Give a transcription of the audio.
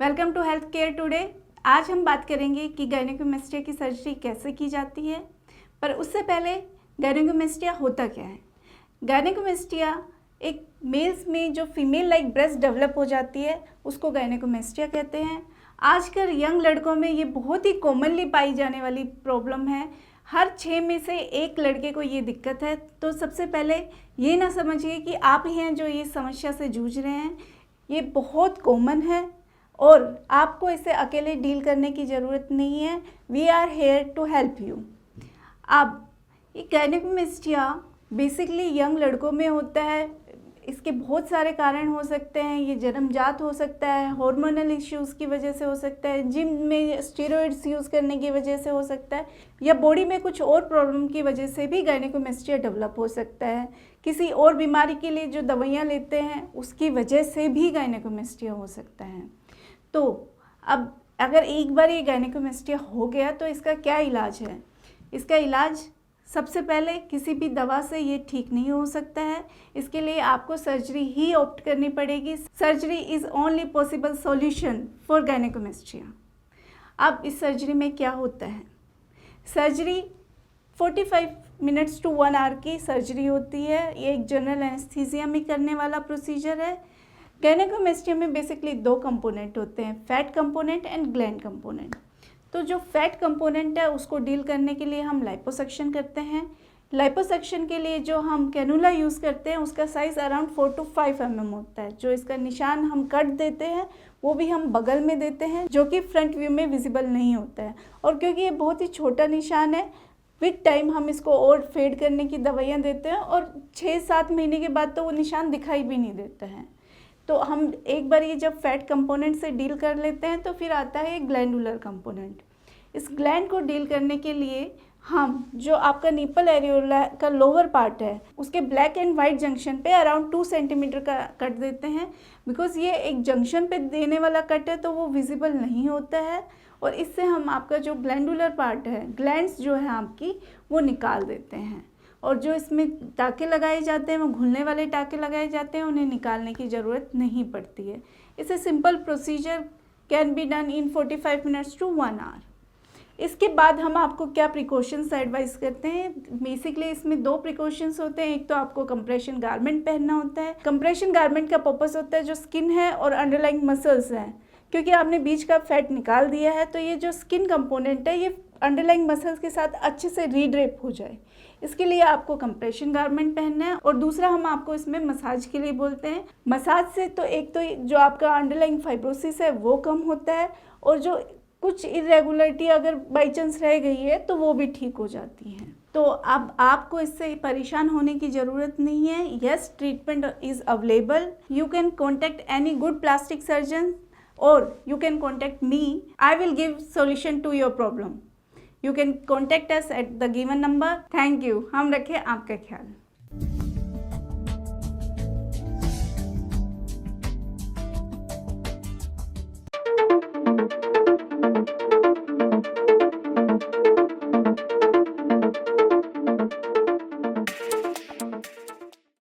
Welcome to health care today. आज हम बात करेंगे कि गायनेकोमेस्टिया की सर्जरी कैसे की जाती है। पर उससे पहले गायनेकोमेस्टिया होता क्या है। गायनेकोमेस्टिया एक मेल्स में जो फीमेल लाइक ब्रेस्ट डेवलप हो जाती है उसको गायनेकोमेस्टिया कहते हैं। आजकल यंग लड़कों में ये बहुत ही कॉमनली पाई जाने वाली प्रॉब्लम है। हर 6 में से एक लड़के को ये दिक्कत है। तो सबसे पहले ये ना समझिए कि आप ही हैं जो ये समस्या से जूझ रहे हैं। ये बहुत कॉमन है और आपको इसे अकेले डील करने की ज़रूरत नहीं है। We are here to help you. अब ये गायनेकोमेस्टिया बेसिकली यंग लड़कों में होता है। इसके बहुत सारे कारण हो सकते हैं। ये जन्मजात हो सकता है, हार्मोनल इश्यूज़ की वजह से हो सकता है, जिम में स्टेरॉइड्स यूज़ करने की वजह से हो सकता है, या बॉडी में कुछ और प्रॉब्लम की वजह से भी गायनेकोमेस्टिया डेवलप हो सकता है। किसी और बीमारी के लिए जो दवाइयाँ लेते हैं उसकी वजह से भी गायनेकोमेस्टिया हो सकता है। तो अब अगर एक बार ये गायनेकोमेस्टिया हो गया तो इसका क्या इलाज है। इसका इलाज सबसे पहले किसी भी दवा से ये ठीक नहीं हो सकता है। इसके लिए आपको सर्जरी ही ऑप्ट करनी पड़ेगी। Surgery is only possible solution for gynaecomastia. अब इस सर्जरी में क्या होता है। सर्जरी 45 मिनट्स टू 1 आवर की सर्जरी होती है। ये एक जनरल एनेस्थीसिया में करने वाला प्रोसीजर है। गायनेकोमेस्टिया में बेसिकली 2 कंपोनेंट होते हैं, fat component and gland component. तो जो फैट कंपोनेंट है उसको डील करने के लिए हम लाइपोसक्शन करते हैं। लाइपोसक्शन के लिए जो हम कैनुला यूज़ करते हैं उसका साइज़ अराउंड 4 to 5 mm होता है। जो इसका निशान हम कट देते हैं वो भी हम बगल में देते हैं, जो कि फ्रंट व्यू में विजिबल नहीं होता है। और क्योंकि ये बहुत ही छोटा निशान है, विद टाइम हम इसको और फेड करने की दवाइयाँ देते हैं और 6-7 महीने के बाद तो वो निशान दिखाई भी नहीं देता है। तो हम एक बार ये जब फैट कंपोनेंट से डील कर लेते हैं तो फिर आता है ग्लैंडुलर कंपोनेंट। इस ग्लैंड को डील करने के लिए हम जो आपका निपल एरियोला का लोअर पार्ट है उसके ब्लैक एंड वाइट जंक्शन पे अराउंड 2 सेंटीमीटर का कट देते हैं। बिकॉज ये एक जंक्शन पे देने वाला कट है तो वो विजिबल नहीं होता है और इससे हम आपका जो ग्लैंडुलर पार्ट है, ग्लैंड्स जो है आपकी, वो निकाल देते हैं। और जो इसमें टाँके लगाए जाते हैं वो घुलने वाले टाँके लगाए जाते हैं, उन्हें निकालने की ज़रूरत नहीं पड़ती है। इसे simple procedure can be done in 45 minutes to 1 hour. इसके बाद हम आपको क्या प्रिकॉशंस एडवाइस करते हैं। बेसिकली इसमें 2 प्रिकॉशंस होते हैं। एक तो आपको कंप्रेशन गारमेंट पहनना होता है। कंप्रेशन गारमेंट का पर्पस होता है जो स्किन है और अंडरलाइंग मसल्स हैं, क्योंकि आपने बीच का फैट निकाल दिया है तो ये जो स्किन कंपोनेंट है ये अंडरलाइंग मसल्स के साथ अच्छे से रीड्रेप हो जाए, इसके लिए आपको कंप्रेशन गारमेंट पहनना है। और दूसरा हम आपको इसमें मसाज के लिए बोलते हैं। मसाज से तो एक तो जो आपका अंडरलाइंग फाइब्रोसिस है वो कम होता है और जो कुछ इरेगुलरिटी अगर बाई चांस रह गई है तो वो भी ठीक हो जाती है। तो अब आपको इससे परेशान होने की ज़रूरत नहीं है। Yes, treatment is available. You can contact any good plastic surgeon और you can contact me. I will give solution to your problem. You can contact us at the given number. Thank you. हम रखें आपका ख्याल।